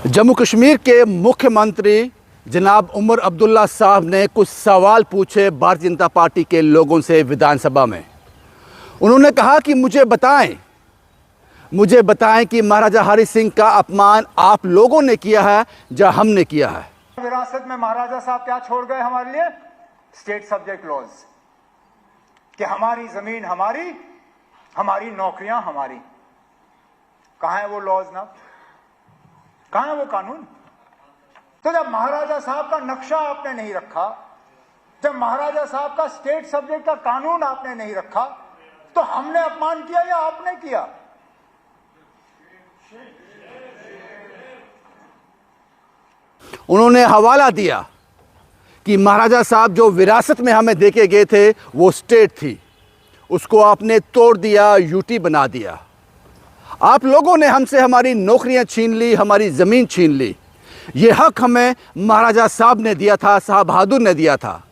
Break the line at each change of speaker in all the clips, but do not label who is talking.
जम्मू कश्मीर के मुख्यमंत्री जनाब उमर अब्दुल्ला साहब ने कुछ सवाल पूछे भारतीय जनता पार्टी के लोगों से विधानसभा में। उन्होंने कहा कि मुझे बताएं कि महाराजा हरि सिंह का अपमान आप लोगों ने किया है या हमने किया है।
विरासत में महाराजा साहब क्या छोड़ गए हमारे लिए? स्टेट सब्जेक्ट लॉज, कि हमारी जमीन हमारी, हमारी नौकरियां हमारी। कहां है वो लॉज ना? कहां है वो कानून? तो जब महाराजा साहब का नक्शा आपने नहीं रखा, जब महाराजा साहब का स्टेट सब्जेक्ट का कानून आपने नहीं रखा, तो हमने अपमान किया या आपने किया?
उन्होंने हवाला दिया कि महाराजा साहब जो विरासत में हमें देके गए थे वो स्टेट थी, उसको आपने तोड़ दिया, यूटी बना दिया। आप लोगों ने हमसे हमारी नौकरियां छीन ली, हमारी ज़मीन छीन ली। ये हक हमें महाराजा साहब ने दिया था, साहब बहादुर ने दिया था।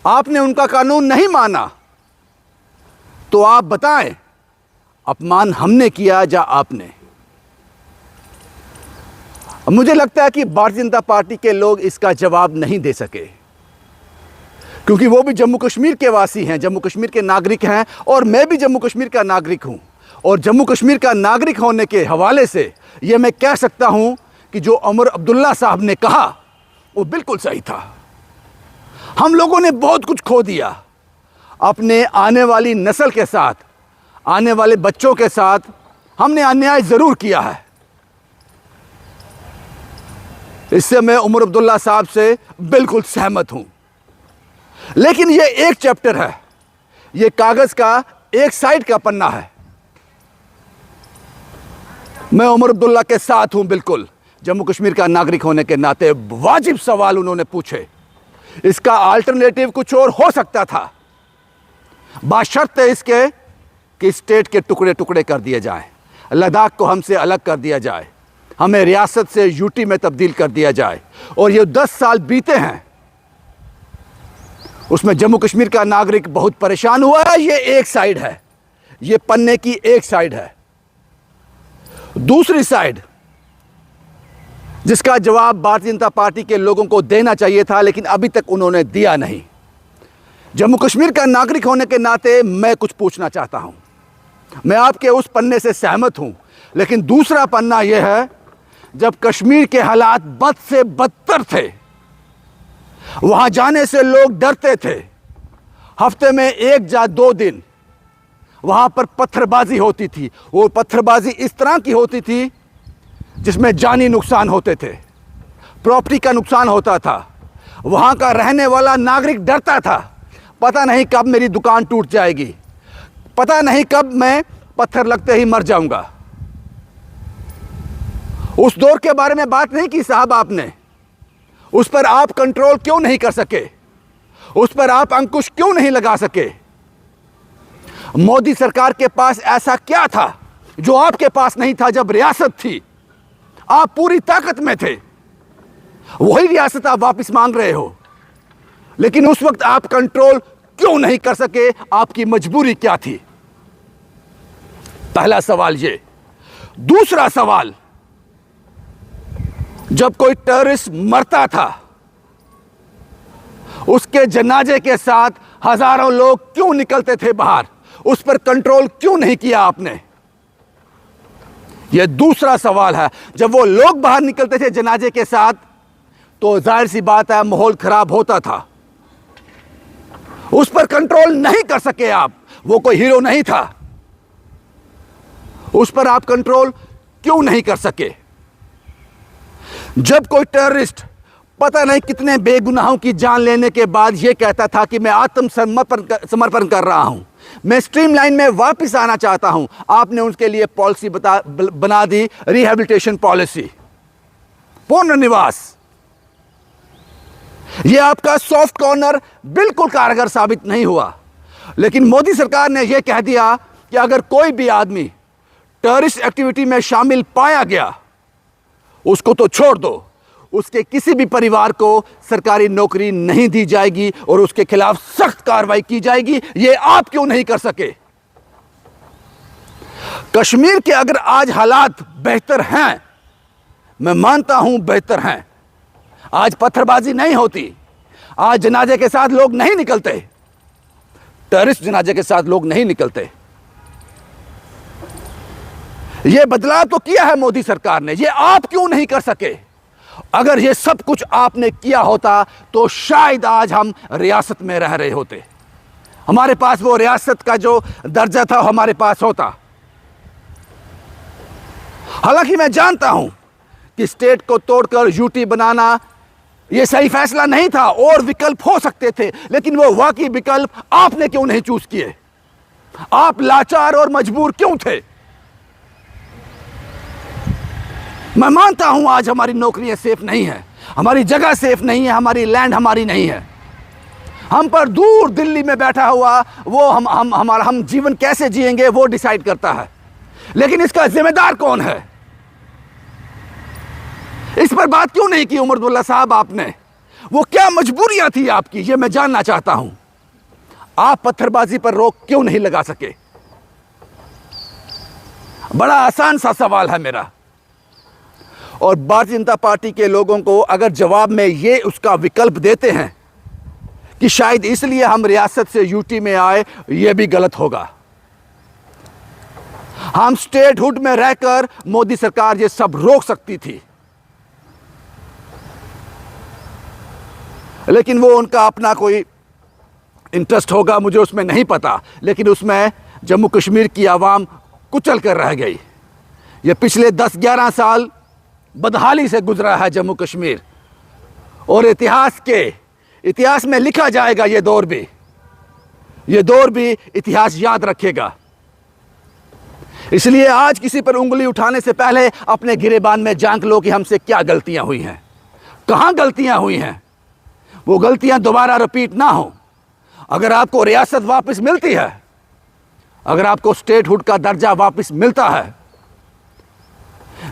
आपने उनका कानून नहीं माना, तो आप बताएं अपमान हमने किया या आपने? मुझे लगता है कि भारतीय जनता पार्टी के लोग इसका जवाब नहीं दे सके, क्योंकि वो भी जम्मू कश्मीर के वासी हैं, जम्मू कश्मीर के नागरिक हैं, और मैं भी जम्मू कश्मीर का नागरिक हूं। और जम्मू कश्मीर का नागरिक होने के हवाले से ये मैं कह सकता हूं कि जो उमर अब्दुल्ला साहब ने कहा वो बिल्कुल सही था। हम लोगों ने बहुत कुछ खो दिया, अपने आने वाली नस्ल के साथ, आने वाले बच्चों के साथ हमने अन्याय ज़रूर किया है। इससे मैं उमर अब्दुल्ला साहब से बिल्कुल सहमत हूं। लेकिन ये एक चैप्टर है, ये कागज़ का एक साइड का पन्ना है। मैं उमर अब्दुल्ला के साथ हूं बिल्कुल। जम्मू कश्मीर का नागरिक होने के नाते वाजिब सवाल उन्होंने पूछे। इसका अल्टरनेटिव कुछ और हो सकता था, बशर्ते इसके कि स्टेट के टुकड़े टुकड़े कर दिए जाएं, लद्दाख को हमसे अलग कर दिया जाए, हमें रियासत से यूटी में तब्दील कर दिया जाए। और ये 10 साल बीते हैं, उसमें जम्मू कश्मीर का नागरिक बहुत परेशान हुआ है। ये एक साइड है, ये पन्ने की एक साइड है। दूसरी साइड जिसका जवाब भारतीय जनता पार्टी के लोगों को देना चाहिए था, लेकिन अभी तक उन्होंने दिया नहीं। जम्मू कश्मीर का नागरिक होने के नाते मैं कुछ पूछना चाहता हूं। मैं आपके उस पन्ने से सहमत हूं, लेकिन दूसरा पन्ना यह है, जब कश्मीर के हालात बद से बदतर थे, वहां जाने से लोग डरते थे। हफ्ते में 1 या 2 दिन वहां पर पत्थरबाजी होती थी। वो पत्थरबाजी इस तरह की होती थी जिसमें जानी नुकसान होते थे, प्रॉपर्टी का नुकसान होता था। वहां का रहने वाला नागरिक डरता था, पता नहीं कब मेरी दुकान टूट जाएगी, पता नहीं कब मैं पत्थर लगते ही मर जाऊंगा। उस दौर के बारे में बात नहीं की साहब आपने। उस पर आप कंट्रोल क्यों नहीं कर सके? उस पर आप अंकुश क्यों नहीं लगा सके? मोदी सरकार के पास ऐसा क्या था जो आपके पास नहीं था? जब रियासत थी, आप पूरी ताकत में थे, वही रियासत आप वापस मांग रहे हो। लेकिन उस वक्त आप कंट्रोल क्यों नहीं कर सके? आपकी मजबूरी क्या थी? पहला सवाल ये। दूसरा सवाल, जब कोई टेररिस्ट मरता था, उसके जनाजे के साथ हजारों लोग क्यों निकलते थे बाहर? उस पर कंट्रोल क्यों नहीं किया आपने? यह दूसरा सवाल है। जब वो लोग बाहर निकलते थे जनाजे के साथ, तो जाहिर सी बात है माहौल खराब होता था। उस पर कंट्रोल नहीं कर सके आप। वो कोई हीरो नहीं था, उस पर आप कंट्रोल क्यों नहीं कर सके? जब कोई टेररिस्ट पता नहीं कितने बेगुनाहों की जान लेने के बाद यह कहता था कि मैं आत्मसमर्पण कर रहा हूं, मैं स्ट्रीमलाइन में वापस आना चाहता हूं, आपने उसके लिए पॉलिसी बना दी, रिहैबिलिटेशन पॉलिसी, पुनर्निवास। यह आपका सॉफ्ट कॉर्नर बिल्कुल कारगर साबित नहीं हुआ। लेकिन मोदी सरकार ने यह कह दिया कि अगर कोई भी आदमी टेररिस्ट एक्टिविटी में शामिल पाया गया, उसको तो छोड़ दो, उसके किसी भी परिवार को सरकारी नौकरी नहीं दी जाएगी और उसके खिलाफ सख्त कार्रवाई की जाएगी। ये आप क्यों नहीं कर सके? कश्मीर के अगर आज हालात बेहतर हैं, मैं मानता हूं बेहतर हैं। आज पत्थरबाजी नहीं होती, आज जनाजे के साथ लोग नहीं निकलते, टेररिस्ट जनाजे के साथ लोग नहीं निकलते। यह बदलाव तो किया है मोदी सरकार ने, यह आप क्यों नहीं कर सके? अगर यह सब कुछ आपने किया होता तो शायद आज हम रियासत में रह रहे होते, हमारे पास वो रियासत का जो दर्जा था हमारे पास होता। हालांकि मैं जानता हूं कि स्टेट को तोड़कर यूटी बनाना यह सही फैसला नहीं था, और विकल्प हो सकते थे, लेकिन वो वाकई विकल्प आपने क्यों नहीं चूज किए? आप लाचार और मजबूर क्यों थे? मैं मानता हूं आज हमारी नौकरियां सेफ नहीं है, हमारी जगह सेफ नहीं है, हमारी लैंड हमारी नहीं है। हम पर दूर दिल्ली में बैठा हुआ वो हम जीवन कैसे जिएंगे वो डिसाइड करता है, लेकिन इसका जिम्मेदार कौन है? इस पर बात क्यों नहीं की उमर अब्दुल्ला साहब आपने? वो क्या मजबूरियां थी आपकी, ये मैं जानना चाहता हूं। आप पत्थरबाजी पर रोक क्यों नहीं लगा सके? बड़ा आसान सा सवाल है मेरा। और भारतीय जनता पार्टी के लोगों को अगर जवाब में ये उसका विकल्प देते हैं कि शायद इसलिए हम रियासत से यूटी में आए, यह भी गलत होगा। हम स्टेटहुड में रहकर मोदी सरकार ये सब रोक सकती थी, लेकिन वो उनका अपना कोई इंटरेस्ट होगा, मुझे उसमें नहीं पता, लेकिन उसमें जम्मू कश्मीर की आवाम कुचल कर रह गई। ये पिछले 10-11 साल बदहाली से गुजरा है जम्मू कश्मीर, और इतिहास में लिखा जाएगा। ये दौर भी इतिहास याद रखेगा। इसलिए आज किसी पर उंगली उठाने से पहले अपने गिरेबान में झांक लो कि हमसे क्या गलतियां हुई हैं, कहां गलतियां हुई हैं। वो गलतियां दोबारा रिपीट ना हो। अगर आपको रियासत वापस मिलती है, अगर आपको स्टेटहुड का दर्जा वापस मिलता है,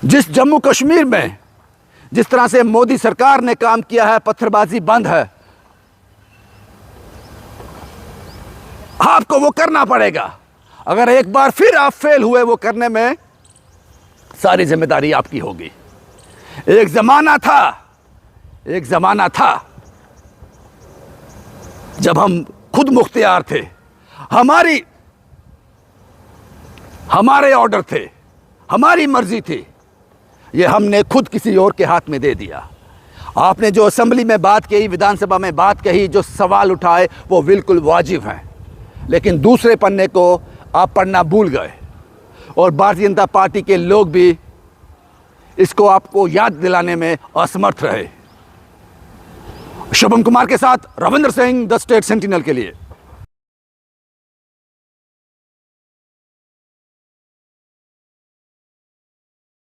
जिस जम्मू कश्मीर में जिस तरह से मोदी सरकार ने काम किया है, पत्थरबाजी बंद है, आपको वो करना पड़ेगा। अगर एक बार फिर आप फेल हुए वो करने में, सारी जिम्मेदारी आपकी होगी। एक जमाना था जब हम खुद मुख्तियार थे, हमारे ऑर्डर थे, हमारी मर्जी थी। ये हमने खुद किसी और के हाथ में दे दिया। आपने जो असेंबली में बात कही, विधानसभा में बात कही, जो सवाल उठाए, वो बिल्कुल वाजिब हैं, लेकिन दूसरे पन्ने को आप पढ़ना भूल गए, और भारतीय जनता पार्टी के लोग भी इसको आपको याद दिलाने में असमर्थ रहे। शुभम कुमार के साथ Ravindra Singh, the state sentinel के लिए।